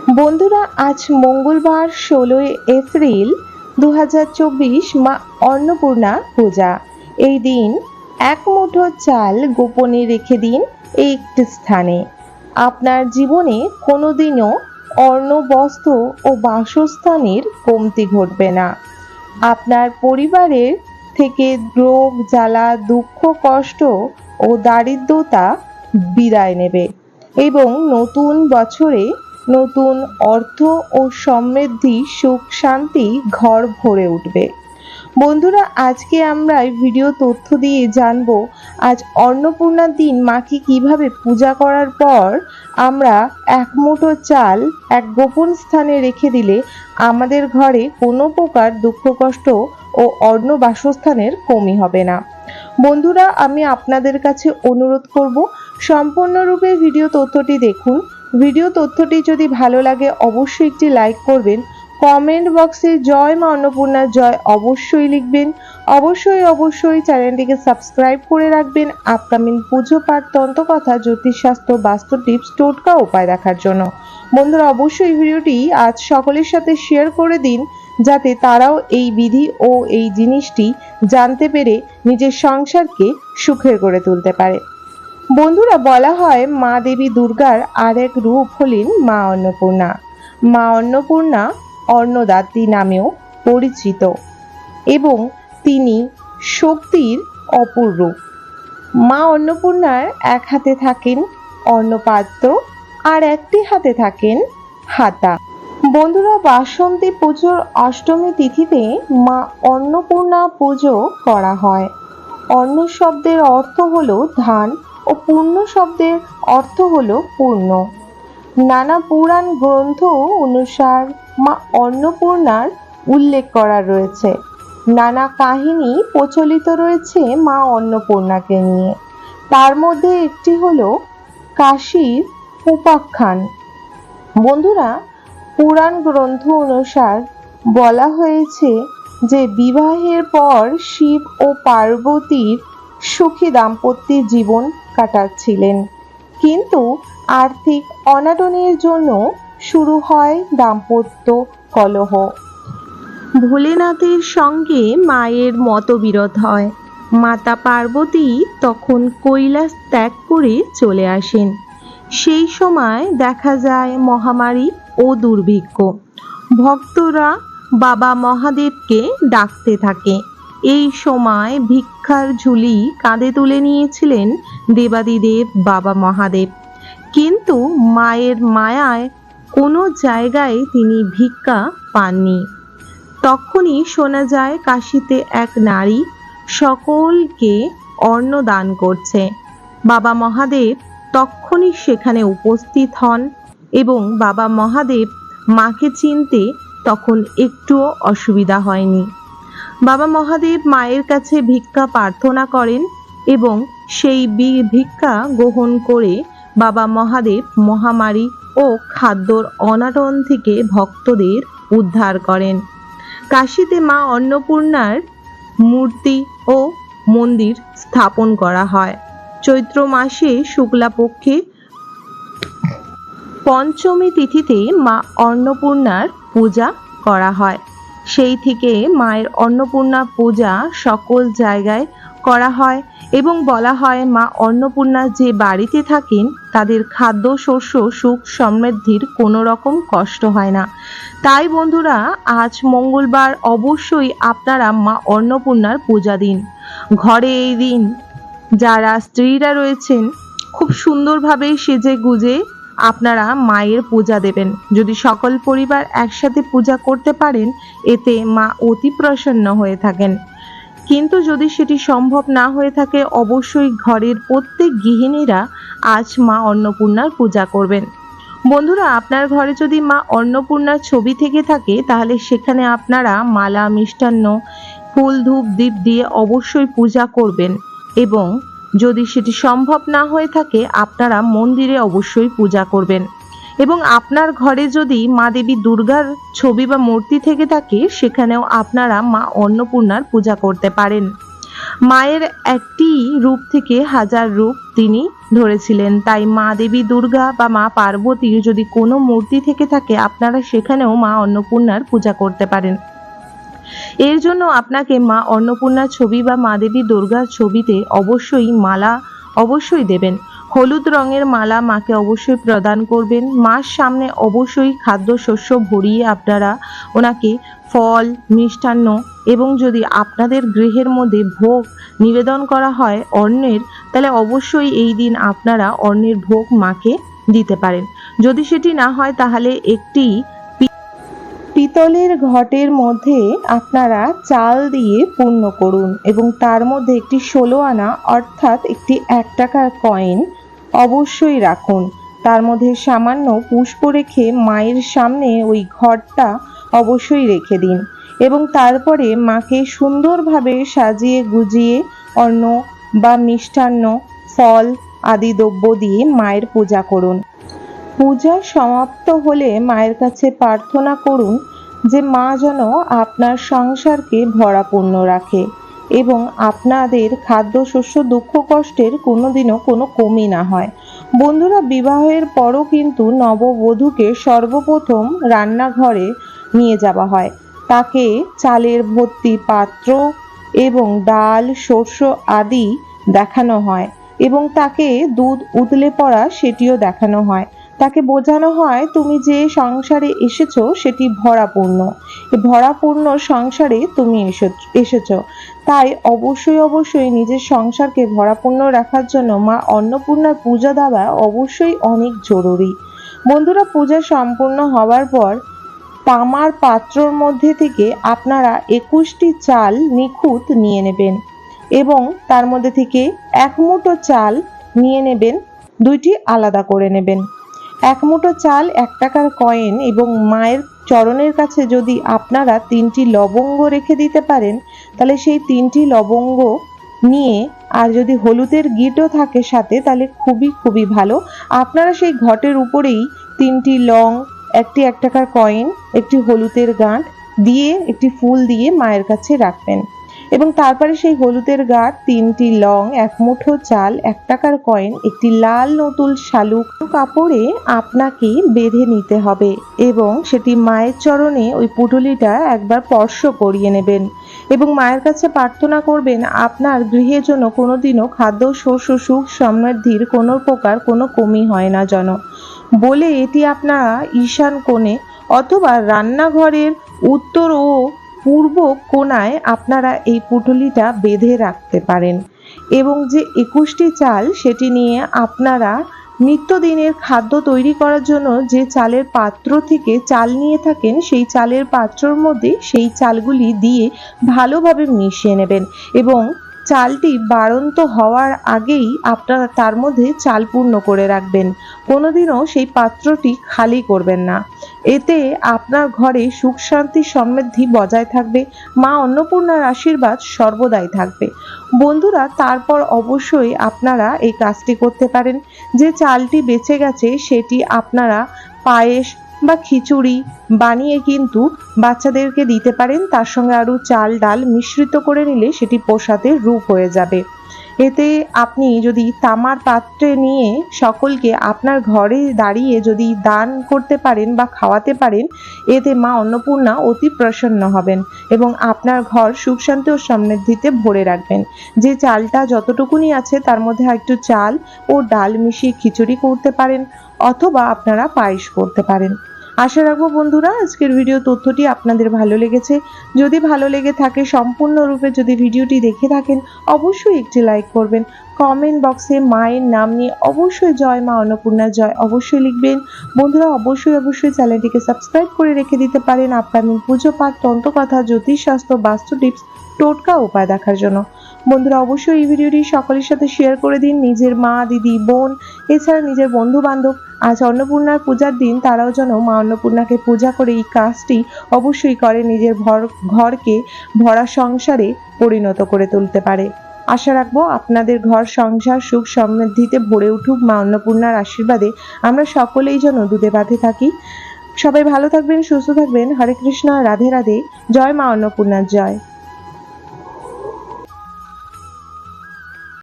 বন্ধুরা, আজ মঙ্গলবার 16 এপ্রিল 2024 মা অন্নপূর্ণা পূজা। এই দিন এক মুঠো চাল গোপনে রেখে দিন একটি স্থানে। আপনার জীবনে কোনোদিনও অন্ন, বস্ত্র ও বাসস্থানের কমতি ঘটবে না। আপনার পরিবারের থেকে রোগ, জ্বালা, দুঃখ, কষ্ট ও দারিদ্রতা বিদায় নেবে এবং নতুন বছরে নতুন অর্থ ও সমৃদ্ধি, সুখ, শান্তি ঘর ভরে উঠবে। বন্ধুরা, আজকে আমরা ভিডিও তথ্য দিয়ে জানবো আজ অন্নপূর্ণার দিন মাকে কিভাবে পূজা করার পর আমরা এক মুঠো চাল এক গোপন স্থানে রেখে দিলে আমাদের ঘরে কোনো প্রকার দুঃখ, কষ্ট ও অন্ন বাসস্থানের কমি হবে না। বন্ধুরা, আমি আপনাদের কাছে অনুরোধ করব সম্পূর্ণরূপে ভিডিও তথ্যটি দেখুন। ভিডিও তথ্যটি যদি ভালো লাগে অবশ্যই একটি লাইক করবেন। কমেন্ট বক্সে জয় মা অন্নপূর্ণার জয় অবশ্যই লিখবেন। অবশ্যই চ্যানেলটিকে সাবস্ক্রাইব করে রাখবেন আপকামিং পুজো পাঠ, তন্ত্রকথা, জ্যোতিষশাস্ত্র, বাস্তু টিপস, টোটকা উপায় দেখার জন্য। বন্ধুরা, অবশ্যই ভিডিওটি আজ সকলের সাথে শেয়ার করে দিন যাতে তারাও এই বিধি ও এই জিনিসটি জানতে পেরে নিজের সংসারকে সুখের করে তুলতে পারে। বন্ধুরা, বলা হয় মা দেবী দুর্গার আর এক রূপ হলেন মা অন্নপূর্ণা। মা অন্নপূর্ণা অন্নদাত্রী নামেও পরিচিত এবং তিনি শক্তির অপর রূপ। মা অন্নপূর্ণার এক হাতে থাকেন অন্নপাত্র আর একটি হাতে থাকেন হাতা। বন্ধুরা, বাসন্তী পুজোর অষ্টমী তিথিতে মা অন্নপূর্ণা পুজো করা হয়। অন্ন শব্দের অর্থ হলো ধান ও পূর্ণ শব্দের অর্থ হলো পূর্ণ। নানা পুরাণ গ্রন্থ অনুসার মা অন্নপূর্ণার উল্লেখ করা রয়েছে। নানা কাহিনী প্রচলিত রয়েছে মা অন্নপূর্ণাকে নিয়ে। তার মধ্যে একটি হলো কাশীর উপাখ্যান। বন্ধুরা, পুরাণ গ্রন্থ অনুসার বলা হয়েছে যে বিবাহের পর শিব ও পার্বতীর সুখী দাম্পত্য জীবন কাটাচ্ছিলেন, কিন্তু আর্থিক অনাটনের জন্য শুরু হয় দাম্পত্য কলহ। ভোলেনাথের সঙ্গে মায়ের মতবিরোধ হয়। মাতা পার্বতী তখন কৈলাস ত্যাগ করে চলে আসেন। সেই সময় দেখা যায় মহামারী ও দুর্ভিক্ষ। ভক্তরা বাবা মহাদেবকে ডাকতে থাকে। এই সময় ভিক্ষার ঝুলি কাঁধে তুলে নিয়েছিলেন দেবাদিদেব বাবা মহাদেব, কিন্তু মায়ের মায়ায় কোনো জায়গায় তিনি ভিক্ষা পাননি। তখনই শোনা যায় কাশীতে এক নারী সকলকে অন্ন দান করছে। বাবা মহাদেব তখনই সেখানে উপস্থিত হন এবং বাবা মহাদেব মাকে চিনতে তখন একটুও অসুবিধা হয়নি। বাবা মহাদেব মায়ের কাছে ভিক্ষা প্রার্থনা করেন এবং সেই ভিক্ষা গ্রহণ করে বাবা মহাদেব মহামারী ও খাদ্যর অনাটন থেকে ভক্তদের উদ্ধার করেন। কাশীতে মা অন্নপূর্ণার মূর্তি ও মন্দির স্থাপন করা হয়। চৈত্র মাসে শুক্লাপক্ষে পঞ্চমী তিথিতে মা অন্নপূর্ণার পূজা করা হয়। সেই থেকে মায়ের অন্নপূর্ণা পূজা সকল জায়গায় করা হয় এবং বলা হয় মা অন্নপূর্ণা যে বাড়িতে থাকেন তাদের খাদ্য, শস্য, সুখ, সমৃদ্ধির কোনো রকম কষ্ট হয় না। তাই বন্ধুরা, আজ মঙ্গলবার অবশ্যই আপনারা মা অন্নপূর্ণার পূজা দিন। ঘরে এই দিন যারা স্ত্রীরা রয়েছেন খুব সুন্দরভাবে সেজে গুজে আপনারা মায়ের পূজা দেবেন। যদি সকল পরিবার একসাথে পূজা করতে পারেন এতে মা অতি প্রসন্ন হয়ে থাকেন। কিন্তু যদি সেটি সম্ভব না হয়ে থাকে অবশ্যই ঘরের প্রত্যেক গৃহিণীরা আজ মা অন্নপূর্ণার পূজা করবেন। বন্ধুরা, আপনার ঘরে যদি মা অন্নপূর্ণার ছবি থেকে থাকে তাহলে সেখানে আপনারা মালা, মিষ্টান্ন, ফুল, ধূপ, দীপ দিয়ে অবশ্যই পূজা করবেন এবং যদি সেটি সম্ভব না হয়ে থাকে আপনারা মন্দিরে অবশ্যই পূজা করবেন। এবং আপনার ঘরে যদি মা দেবী দুর্গার ছবি বা মূর্তি থেকে থাকে সেখানেও আপনারা মা অন্নপূর্ণার পূজা করতে পারেন। মায়ের একটি রূপ থেকে হাজার রূপ তিনি ধরেছিলেন। তাই মা দেবী দুর্গা বা মা পার্বতীর যদি কোনো মূর্তি থেকে থাকে, আপনারা সেখানেও মা অন্নপূর্ণার পূজা করতে পারেন। এর জন্য আপনাকে মা অন্নপূর্ণার ছবি বা মা দেবী দুর্গার ছবিতে অবশ্যই মালা অবশ্যই দেবেন। হলুদ রঙের মালা মাকে অবশ্যই প্রদান করবেন। মার সামনে অবশ্যই খাদ্যশস্য ভরিয়ে আপনারা ওনাকে ফল, মিষ্টান্ন এবং যদি আপনাদের গৃহের মধ্যে ভোগ নিবেদন করা হয় অন্নের, তাহলে অবশ্যই এই দিন আপনারা অন্নের ভোগ মাকে দিতে পারেন। যদি সেটি না হয় তাহলে একটি পিতলের ঘটের মধ্যে আপনারা চাল দিয়ে পূর্ণ করুন এবং তার মধ্যে একটি 16 আনা অর্থাৎ একটি 1 টাকার কয়েন অবশ্যই রাখুন। তার মধ্যে সামান্য পুষ্প রেখে মায়ের সামনে ওই ঘটটা অবশ্যই রেখে দিন এবং তারপরে মাকে সুন্দরভাবে সাজিয়ে গুজিয়ে অন্ন বা মিষ্টান্ন, ফল আদি দ্রব্য দিয়ে মায়ের পূজা করুন। পূজা সমাপ্ত হলে মায়ের কাছে প্রার্থনা করুন যে মা যেন আপনার সংসারকে ভরাপূর্ণ রাখে এবং আপনাদের খাদ্যশস্য দুঃখ কষ্টের কোনোদিনও কোনো কমি না হয়। বন্ধুরা, বিবাহের পরও কিন্তু নববধূকে সর্বপ্রথম রান্নাঘরে নিয়ে যাওয়া হয়। তাকে চালের ভর্তি পাত্র এবং ডাল, শস্য আদি দেখানো হয় এবং তাকে দুধ উতলে পড়া সেটিও দেখানো হয়। তাকে বোঝানো হয় তুমি যে সংসারে এসেছো সেটি ভরাপূর্ণ, ভরাপূর্ণ সংসারে তুমি এসেছো। তাই অবশ্যই নিজের সংসারকে ভরাপূর্ণ রাখার জন্য মা অন্নপূর্ণার পূজা দেওয়া অবশ্যই অনেক জরুরি। বন্ধুরা, পূজা সম্পূর্ণ হওয়ার পর তামার পাত্রর মধ্যে থেকে আপনারা 21টি চাল নিখুঁত নিয়ে নেবেন এবং তার মধ্যে থেকে 1 মুঠো চাল নিয়ে নেবেন, 2টি আলাদা করে নেবেন। 1 মুঠো চাল, 1 টাকার কয়েন এবং মায়ের চরণের কাছে যদি আপনারা 3টি লবঙ্গ রেখে দিতে পারেন, তাহলে সেই 3টি লবঙ্গ নিয়ে আর যদি হলুদের গিঁটও থাকে সাথে তাহলে খুবই ভালো। আপনারা সেই ঘটের উপরেই 3টি লং, একটি 1 টাকার কয়েন, একটি হলুদের গাঁট দিয়ে একটি ফুল দিয়ে মায়ের কাছে রাখবেন এবং তারপরে সেই হলুদের গাঁট, 3টি লং, 1 মুঠো চাল, 1 টাকার কয়েন, একটি লাল নতুন শালুক কাপড়ে আপনাকে বেঁধে নিতে হবে এবং সেটি মায়ের চরণে ওই পুঁটুলিটা একবার স্পর্শ করিয়ে নেবেন এবং মায়ের কাছে প্রার্থনা করবেন আপনার গৃহের জন্য কোনোদিনও খাদ্য, শস্য, সুখ সমৃদ্ধির কোনো প্রকার কোনো কমি হয় না যেন বলে এটি আপনারা ঈশান কোণে অথবা রান্নাঘরের উত্তর ও পূর্ব কোণায় আপনারা এই পুঁটুলিটা বেঁধে রাখতে পারেন এবং যে 21টি চাল সেটি নিয়ে আপনারা নিত্যদিনের খাদ্য তৈরি করার জন্য যে চালের পাত্র থেকে চাল নিয়ে থাকেন সেই চালের পাত্রর মধ্যে সেই চালগুলি দিয়ে ভালোভাবে মিশিয়ে নেবেন এবং চালটি বাড়ন্ত হওয়ার আগেই আপনারা তার মধ্যে চাল পূর্ণ করে রাখবেন। কোনোদিনও সেই পাত্রটি খালি করবেন না। এতে আপনার ঘরে সুখ শান্তি সমৃদ্ধি বজায় থাকবে, মা অন্নপূর্ণার আশীর্বাদ সর্বদাই থাকবে। বন্ধুরা, তারপর অবশ্যই আপনারা এই কাজটি করতে পারেন। যে চালটি বেঁচে গেছে সেটি আপনারা পায়েস বা খিচুড়ি বানিয়ে কিন্তু বাচ্চাদেরকে দিতে পারেন। তার সঙ্গে আরও চাল ডাল মিশ্রিত করে নিলে সেটি প্রসাদের রূপ হয়ে যাবে। এতে আপনি যদি তামার পাত্রে নিয়ে সকলকে আপনার ঘরে দাঁড়িয়ে যদি দান করতে পারেন বা খাওয়াতে পারেন, এতে মা অন্নপূর্ণা অতি প্রসন্ন হবেন এবং আপনার ঘর সুখ শান্তি ও সমৃদ্ধিতে ভরে রাখবেন। যে চালটা যতটুকুনি আছে তার মধ্যে একটু চাল ও ডাল মিশিয়ে খিচুড়ি করতে পারেন অথবা আপনারা পায়েস করতে পারেন। আশা রাখবো বন্ধুরা আজকের ভিডিও তথ্যটি আপনাদের ভালো লেগেছে। যদি ভালো লেগে থাকে, সম্পূর্ণরূপে যদি ভিডিওটি দেখে থাকেন, অবশ্যই একটি লাইক করবেন। কমেন্ট বক্সে মায়ের নাম নিয়ে অবশ্যই জয় মা অন্নপূর্ণা জয় অবশ্যই লিখবেন। বন্ধুরা, অবশ্যই চ্যানেলটিকে সাবস্ক্রাইব করে রেখে দিতে পারেন আপনাদের পুজো পাঠ, তন্ত্রকথা, জ্যোতিষশাস্ত্র, বাস্তু টিপস, টোটকা উপায় দেখার জন্য। বন্ধুরা, অবশ্যই এই ভিডিওটি সকলের সাথে শেয়ার করে দিন। নিজের মা, দিদি, বোন, এছাড়া নিজের বন্ধু বান্ধব আজ অন্নপূর্ণার পূজার দিন তারাও যেন মা অন্নপূর্ণাকে পূজা করে এই কাজটি অবশ্যই করে নিজের ঘরকে ভরা সংসারে পরিণত করে তুলতে পারে। আশা রাখবো আপনাদের ঘর সংসার সুখ সমৃদ্ধিতে ভরে উঠুক মা অন্নপূর্ণার আশীর্বাদে। আমরা সকলেই যেন দুধে ভাতে থাকি। সবাই ভালো থাকবেন, সুস্থ থাকবেন। হরে কৃষ্ণ, রাধে রাধে। জয় মা অন্নপূর্ণার জয়।